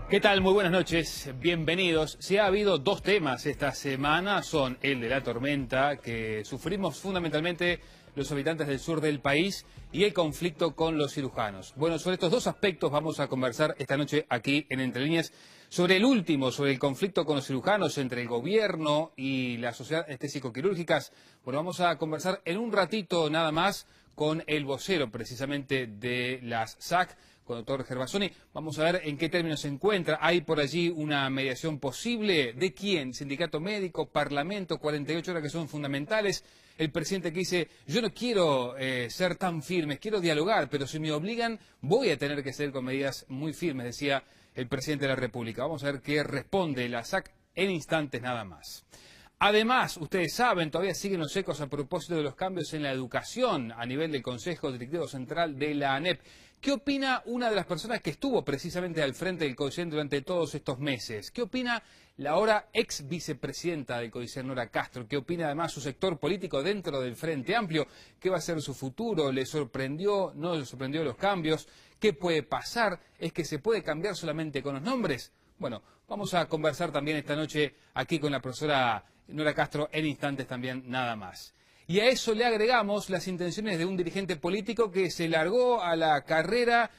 ¿Qué tal? Muy buenas noches, bienvenidos. Si ha habido dos temas esta semana, son el de la tormenta que sufrimos fundamentalmente los habitantes del sur del país y el conflicto con los cirujanos. Bueno, sobre estos dos aspectos vamos a conversar esta noche aquí en Entre Líneas. Sobre el último, sobre el conflicto con los cirujanos entre el gobierno y la sociedad estésico-quirúrgicas, bueno, vamos a conversar en un ratito nada más con el vocero precisamente de las SAC, con el doctor Gervasoni. Vamos a ver en qué términos se encuentra. ¿Hay por allí una mediación posible? ¿De quién? ¿Sindicato médico? ¿Parlamento? 48 horas que son fundamentales. El presidente que dice, yo no quiero ser tan firme, quiero dialogar, pero si me obligan voy a tener que ser con medidas muy firmes, decía el presidente de la República. Vamos a ver qué responde la SAC en instantes nada más. Además, ustedes saben, todavía siguen los ecos a propósito de los cambios en la educación a nivel del Consejo Directivo Central de la ANEP. ¿Qué opina una de las personas que estuvo precisamente al frente del CODICEN durante todos estos meses? ¿Qué opina la ahora ex vicepresidenta del CODICEN, Nora Castro? ¿Qué opina además su sector político dentro del Frente Amplio? ¿Qué va a ser su futuro? ¿Le sorprendió? ¿No le sorprendió los cambios? ¿Qué puede pasar? ¿Es que se puede cambiar solamente con los nombres? Bueno, vamos a conversar también esta noche aquí con la profesora Nora Castro en instantes también nada más. Y a eso le agregamos las intenciones de un dirigente político que se largó a la carrera,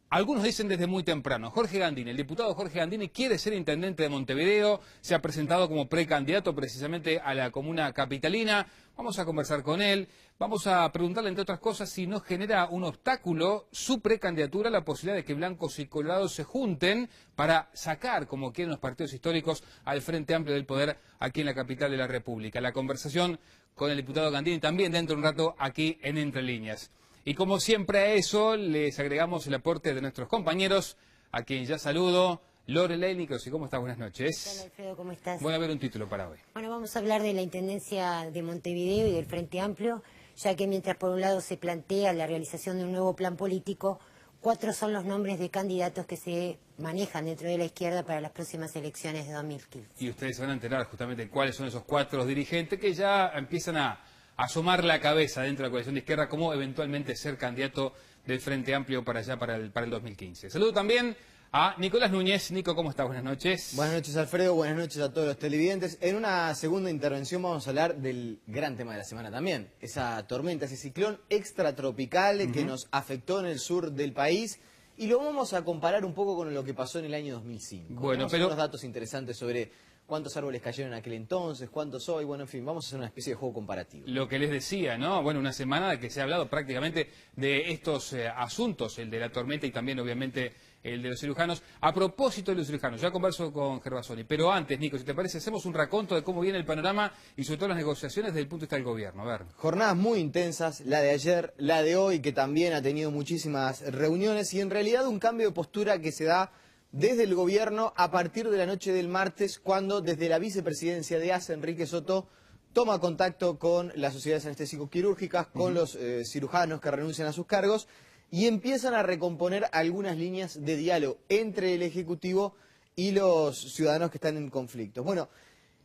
algunos dicen desde muy temprano. Jorge Gandini, el diputado Jorge Gandini quiere ser intendente de Montevideo, se ha presentado como precandidato precisamente a la comuna capitalina. Vamos a conversar con él, vamos a preguntarle entre otras cosas si no genera un obstáculo su precandidatura, la posibilidad de que blancos y colorados se junten para sacar, como quieren los partidos históricos, al Frente Amplio del Poder aquí en la capital de la República. La conversación con el diputado Gandini también dentro de un rato aquí en Entre Líneas. Y como siempre a eso les agregamos el aporte de nuestros compañeros, a quien ya saludo. Lorelei Nicrosi, ¿cómo estás? Buenas noches. ¿Qué tal, Alfredo? ¿Cómo estás? Voy a ver un título para hoy. Bueno, vamos a hablar de la Intendencia de Montevideo y del Frente Amplio, ya que mientras por un lado se plantea la realización de un nuevo plan político, 4 son los nombres de candidatos que se manejan dentro de la izquierda para las próximas elecciones de 2015. Y ustedes se van a enterar justamente cuáles son esos 4 dirigentes que ya empiezan a asomar la cabeza dentro de la coalición de izquierda como eventualmente ser candidato del Frente Amplio para allá, para el 2015. Saludo también a Nicolás Núñez. Nico, ¿cómo estás? Buenas noches. Buenas noches, Alfredo. Buenas noches a todos los televidentes. En una segunda intervención vamos a hablar del gran tema de la semana también. Esa tormenta, ese ciclón extratropical que nos afectó en el sur del país. Y lo vamos a comparar un poco con lo que pasó en el año 2005. Bueno, pero unos datos interesantes sobre cuántos árboles cayeron en aquel entonces, cuántos hoy. Bueno, en fin, vamos a hacer una especie de juego comparativo. Lo que les decía, ¿no? Bueno, una semana de que se ha hablado prácticamente de estos asuntos, el de la tormenta y también, obviamente, el de los cirujanos. A propósito de los cirujanos, ya converso con Gervasoni, pero antes, Nico, si te parece, hacemos un raconto de cómo viene el panorama y sobre todo las negociaciones desde el punto de vista del gobierno. A ver. Jornadas muy intensas, la de ayer, la de hoy, que también ha tenido muchísimas reuniones y en realidad un cambio de postura que se da desde el gobierno a partir de la noche del martes, cuando desde la vicepresidencia de ACE, Enrique Soto, toma contacto con las sociedades anestésico-quirúrgicas, con los cirujanos que renuncian a sus cargos y empiezan a recomponer algunas líneas de diálogo entre el Ejecutivo y los ciudadanos que están en conflicto. Bueno,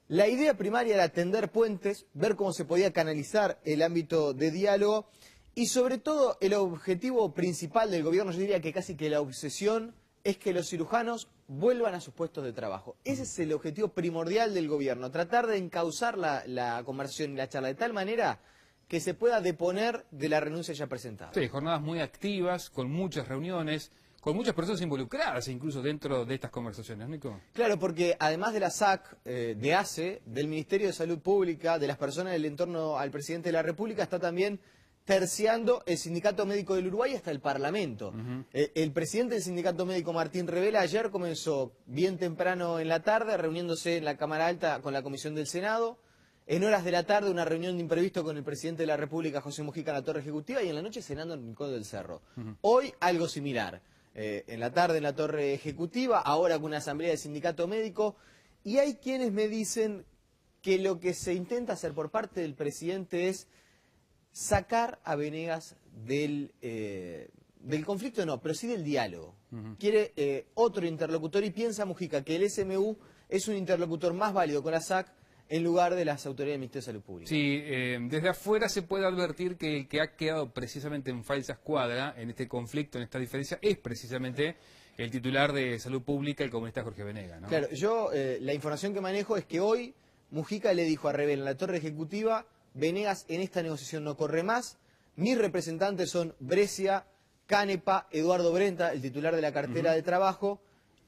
la idea primaria era tender puentes, ver cómo se podía canalizar el ámbito de diálogo y sobre todo el objetivo principal del gobierno, yo diría que casi que la obsesión, es que los cirujanos vuelvan a sus puestos de trabajo. Ese es el objetivo primordial del gobierno, tratar de encauzar la conversación y la charla de tal manera que se pueda deponer de la renuncia ya presentada. Sí, jornadas muy activas, con muchas reuniones, con muchas personas involucradas incluso dentro de estas conversaciones, Nico. Claro, porque además de la SAC, de ACE, del Ministerio de Salud Pública, de las personas del entorno al presidente de la República, está también terciando el Sindicato Médico del Uruguay hasta el Parlamento. El presidente del Sindicato Médico, Martín Revela, ayer comenzó bien temprano en la tarde, reuniéndose en la Cámara Alta con la Comisión del Senado. En horas de la tarde, una reunión de imprevisto con el presidente de la República, José Mujica, en la Torre Ejecutiva, y en la noche cenando en Rincón del Cerro. Hoy, algo similar. En la tarde en la Torre Ejecutiva, ahora con una asamblea del Sindicato Médico. Y hay quienes me dicen que lo que se intenta hacer por parte del presidente es sacar a Venegas del conflicto, no, pero sí del diálogo. Quiere otro interlocutor y piensa Mujica que el SMU es un interlocutor más válido con la SAC en lugar de las autoridades del Ministerio de Salud Pública. Sí, desde afuera se puede advertir que el que ha quedado precisamente en falsa escuadra en este conflicto, en esta diferencia, es precisamente el titular de Salud Pública, el comunista Jorge Venegas, ¿no? Claro, yo la información que manejo es que hoy Mujica le dijo a Rebel en la torre ejecutiva: Venegas en esta negociación no corre más, mis representantes son Brescia, Canepa, Eduardo Brenta, el titular de la cartera de trabajo,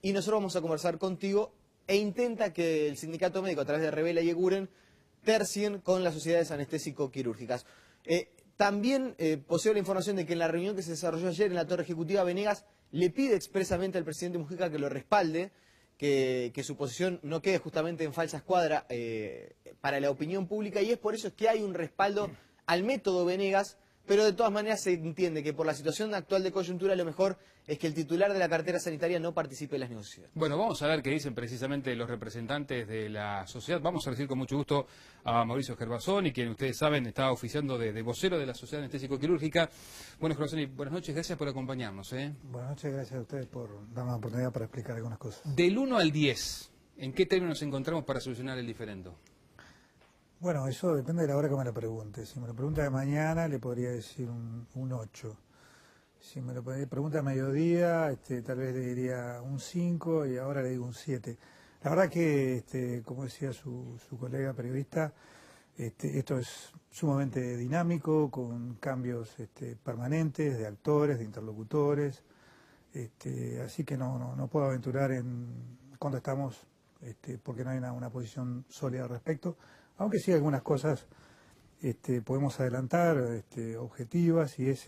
y nosotros vamos a conversar contigo, e intenta que el sindicato médico, a través de Rebela y Eguren, tercien con las sociedades anestésico-quirúrgicas. También poseo la información de que en la reunión que se desarrolló ayer en la torre ejecutiva, Venegas le pide expresamente al presidente Mujica que lo respalde, que su posición no quede justamente en falsa escuadra para la opinión pública, y es por eso que hay un respaldo al método Venegas, pero de todas maneras se entiende que por la situación actual de coyuntura lo mejor es que el titular de la cartera sanitaria no participe en las negociaciones. Bueno, vamos a ver qué dicen precisamente los representantes de la sociedad. Vamos a recibir con mucho gusto a Mauricio Gervasoni, quien ustedes saben está oficiando de vocero de la Sociedad Anestésico-Quirúrgica. Bueno, Gervasoni, buenas noches, gracias por acompañarnos. Buenas noches, gracias a ustedes por darme la oportunidad para explicar algunas cosas. Del 1 al 10, ¿en qué términos nos encontramos para solucionar el diferendo? Bueno, eso depende de la hora que me lo pregunte. Si me lo pregunta de mañana, le podría decir un 8. Si me lo pregunta a mediodía, tal vez le diría un 5 y ahora le digo un 7. La verdad que, como decía su colega periodista, esto es sumamente dinámico, con cambios permanentes de actores, de interlocutores, así que no puedo aventurar en cuándo estamos, porque no hay una posición sólida al respecto, aunque sí algunas cosas podemos adelantar, objetivas, y es,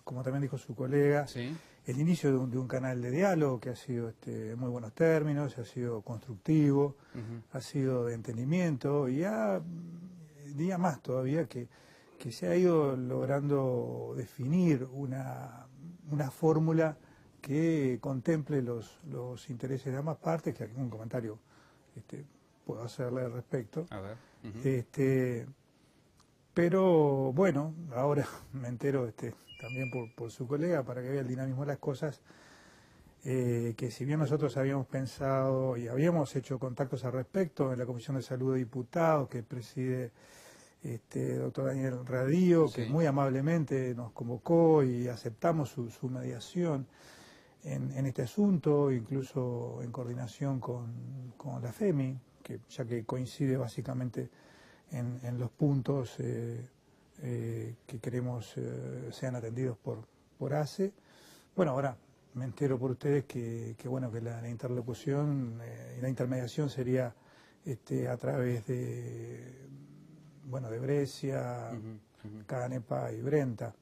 como también dijo su colega, ¿Sí? el inicio de un canal de diálogo que ha sido en muy buenos términos, ha sido constructivo, ha sido de entendimiento, y diría más todavía que se ha ido logrando definir una fórmula que contemple los intereses de ambas partes, que algún comentario puedo hacerle al respecto. A ver. Pero bueno, ahora me entero también por su colega, para que vea el dinamismo de las cosas, que si bien nosotros habíamos pensado y habíamos hecho contactos al respecto en la Comisión de Salud de Diputados, que preside doctor Daniel Radío, Sí. que muy amablemente nos convocó y aceptamos su mediación en este asunto, incluso en coordinación con la FEMI, ya que coincide básicamente en los puntos que queremos sean atendidos por ACE. Bueno, ahora me entero por ustedes que la interlocución y la intermediación sería a través de Brescia, Canepa y Brenta.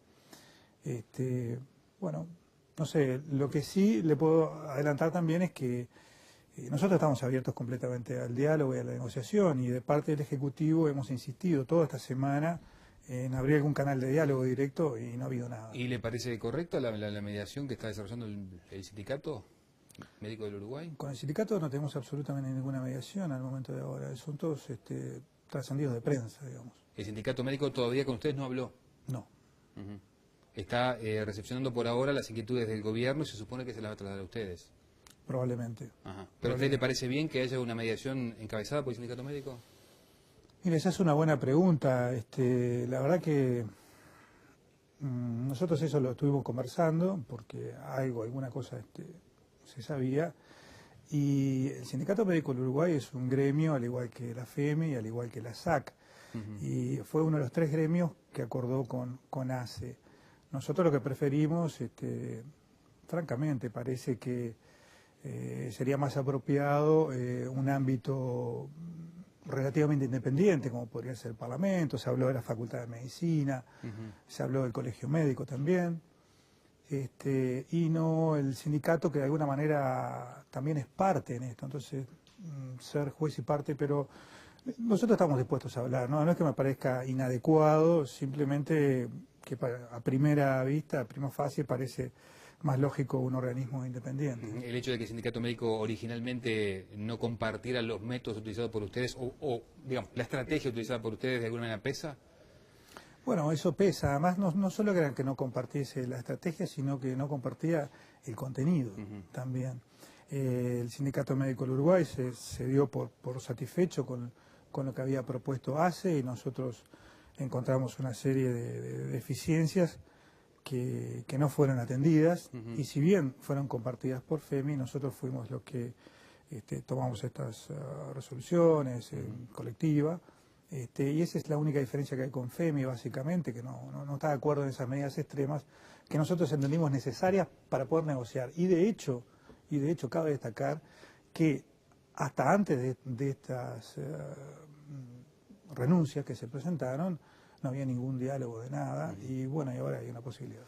No sé, lo que sí le puedo adelantar también es que nosotros estamos abiertos completamente al diálogo y a la negociación, y de parte del Ejecutivo hemos insistido toda esta semana en abrir algún canal de diálogo directo, y no ha habido nada. ¿Y le parece correcta la mediación que está desarrollando el sindicato médico del Uruguay? Con el sindicato no tenemos absolutamente ninguna mediación al momento de ahora, son todos trascendidos de prensa, digamos. ¿El sindicato médico todavía con ustedes no habló? No. Está recepcionando por ahora las inquietudes del gobierno y se supone que se las va a trasladar a ustedes. Probablemente. ¿Pero a usted le parece bien que haya una mediación encabezada por el sindicato médico? Mire, esa es una buena pregunta. La verdad que nosotros eso lo estuvimos conversando, porque alguna cosa se sabía, y el Sindicato Médico del Uruguay es un gremio, al igual que la FEMI y al igual que la SAC, y fue uno de los 3 gremios que acordó con ACE. Nosotros lo que preferimos, francamente, parece que sería más apropiado un ámbito relativamente independiente, como podría ser el Parlamento. Se habló de la Facultad de Medicina, se habló del Colegio Médico también, y no el sindicato, que de alguna manera también es parte en esto. Entonces, ser juez y parte, pero nosotros estamos dispuestos a hablar, no es que me parezca inadecuado, simplemente que a primera vista, a prima facie, parece más lógico un organismo independiente. El hecho de que el sindicato médico originalmente no compartiera los métodos utilizados por ustedes o digamos, la estrategia utilizada por ustedes, de alguna manera pesa. Bueno, eso pesa. Además, no solo que no compartiese la estrategia, sino que no compartía el contenido también. El Sindicato Médico del Uruguay se dio por satisfecho con lo que había propuesto ACE, y nosotros encontramos una serie de deficiencias que no fueron atendidas, y si bien fueron compartidas por FEMI, nosotros fuimos los que tomamos estas resoluciones colectivas, y esa es la única diferencia que hay con FEMI, básicamente, que no está de acuerdo en esas medidas extremas que nosotros entendimos necesarias para poder negociar. Y de hecho cabe destacar que hasta antes de estas renuncias que se presentaron, no había ningún diálogo de nada, y bueno, y ahora hay una posibilidad.